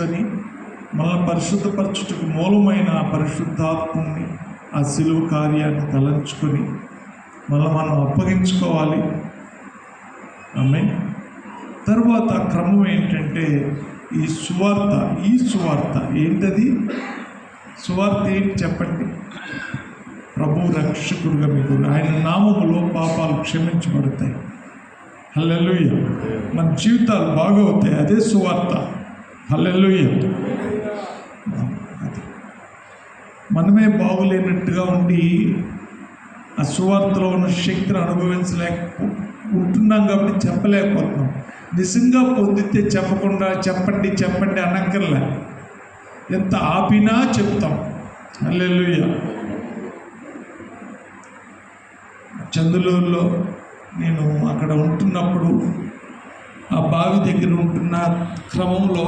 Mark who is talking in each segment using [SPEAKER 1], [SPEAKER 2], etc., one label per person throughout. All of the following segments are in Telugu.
[SPEAKER 1] తీసుకొని మనల్ని పరిశుద్ధపరచుటకు మూలమైన ఆ పరిశుద్ధాత్మని, ఆ శిలువ కార్యాన్ని తలంచుకొని మనం అప్పగించుకోవాలి. ఆమేన్. తర్వాత క్రమం ఏంటంటే ఈ సువార్త ఏంటది? సువార్త ఏంటి చెప్పండి? ప్రభు రక్షకుడుగా మీకు ఆయన నామములో పాపాలు క్షమించబడతాయి. హల్లెలూయా. మన జీవితాలు బాగవుతాయి. అదే సువార్త. హల్లెలూయా. మనమే బాగులేనట్టుగా ఉండి ఆ సువార్తలో ఉన్న శక్తిని ఉంటున్నాం కాబట్టి చెప్పలేకపోతున్నాం. నిజంగా పొందితే చెప్పకుండా చెప్పండి అనక్కర్లే. ఎంత ఆపినా చెప్తాం. హల్లెలూయా. చందులూరులో నేను అక్కడ ఉంటున్నప్పుడు ఆ బావి దగ్గర ఉంటున్న క్రమంలో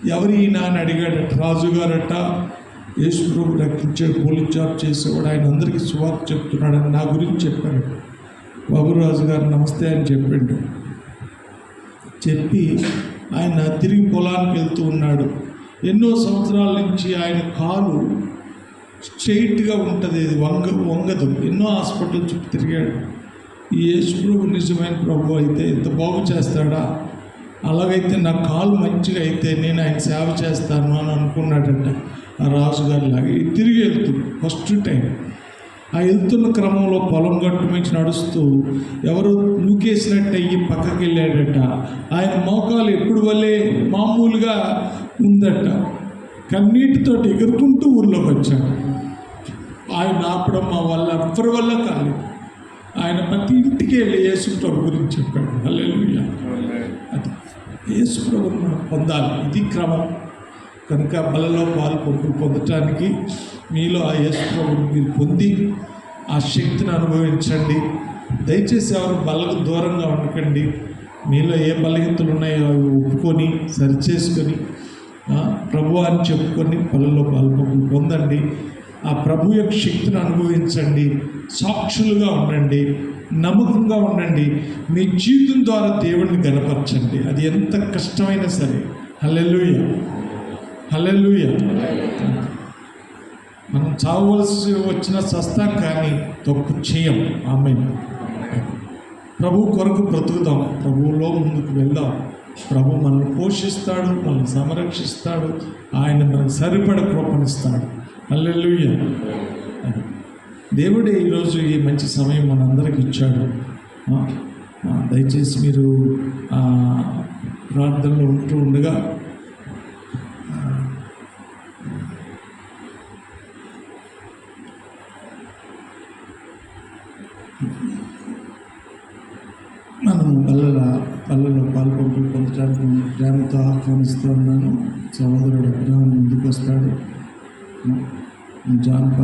[SPEAKER 1] ఎవరైనా అని అడిగాడట. రాజుగారట యేసు ప్రభు రక్షించాడు, పోలీస్ జాబ్ చేసేవాడు, ఆయన అందరికీ సువార్త చెప్తున్నాడని నా గురించి చెప్పాడు. బాబురాజు గారు నమస్తే అని చెప్పాడు. చెప్పి ఆయన తిరిగి పొలానికి వెళ్తూ ఉన్నాడు. ఎన్నో సంవత్సరాల నుంచి ఆయన కాలు స్ట్రెయిట్గా ఉంటుంది, ఇది వంగదు. ఎన్నో హాస్పిటల్ చుట్టూ తిరిగాడు. ఈ యేసు ప్రభు నిజమైన ప్రభు అయితే ఇంత బాగు చేస్తాడా? అలాగైతే నా కాలు మంచిగా అయితే నేను ఆయన సేవ చేస్తాను అని అనుకున్నాడంట. ఆ రాజుగారి లాగా తిరిగి వెళ్తుంది ఫస్ట్ టైం. ఆ వెళ్తున్న క్రమంలో పొలం గట్టు మించి నడుస్తూ ఎవరు నూకేసినట్టు అయ్యి పక్కకి వెళ్ళాడట. ఆయన మోకాలు ఎప్పుడు వల్లే మామూలుగా ఉందట. కన్నీటితో ఎగురుకుంటూ ఊర్లోకి వచ్చాడు. ఆయన ఆపడం మా వల్ల ఎవరి వల్ల కాలేదు. ఆయన ప్రతి ఇంటికి వెళ్ళి యేసుప్రభు గురించి చెప్పాడు. హల్లెలూయా. అది యేసుప్రభుని మనం పొందాలి. ఇది క్రమం. కనుక బలలో పొందటానికి మీలో ఆ యేసుప్రభుని మీరు పొంది ఆ శక్తిని అనుభవించండి. దయచేసి ఎవరు బలకు దూరంగా ఉండకండి. మీలో ఏ బలహీనతలు ఉన్నాయో అవి ఒప్పుకొని సరిచేసుకొని ప్రభు అని చెప్పుకొని బలలో పొందండి. ఆ ప్రభు యొక్క శక్తిని అనుభవించండి. సాక్షులుగా ఉండండి, నమ్మకంగా ఉండండి. మీ జీవితం ద్వారా దేవుడిని గణపరచండి. అది ఎంత కష్టమైనా సరే. హల్లెలూయా. హల్లెలూయా. మనం చావవలసి వచ్చిన సస్తా కానీ తప్పు చేయం. ఆమేన్. ప్రభు కొరకు బ్రతుకుదాం, ప్రభువులో ముందుకు వెళ్దాం. ప్రభు మనల్ని పోషిస్తాడు, మనల్ని సంరక్షిస్తాడు, ఆయన మనకు సరిపడ కృపణిస్తాడు. హల్లెలూయా. దేవుడే ఈరోజు ఈ మంచి సమయం మనందరికి ఇచ్చాడు. దయచేసి మీరు ప్రార్థనలో ఉంటూ ఉండగా మనము పల్లెలో పొందడానికి ప్రేమతో ఆహ్వానిస్తూ ఉన్నాను. సహోదరుడు అబ్రహాం ముందుకు వస్తాడు. జాన్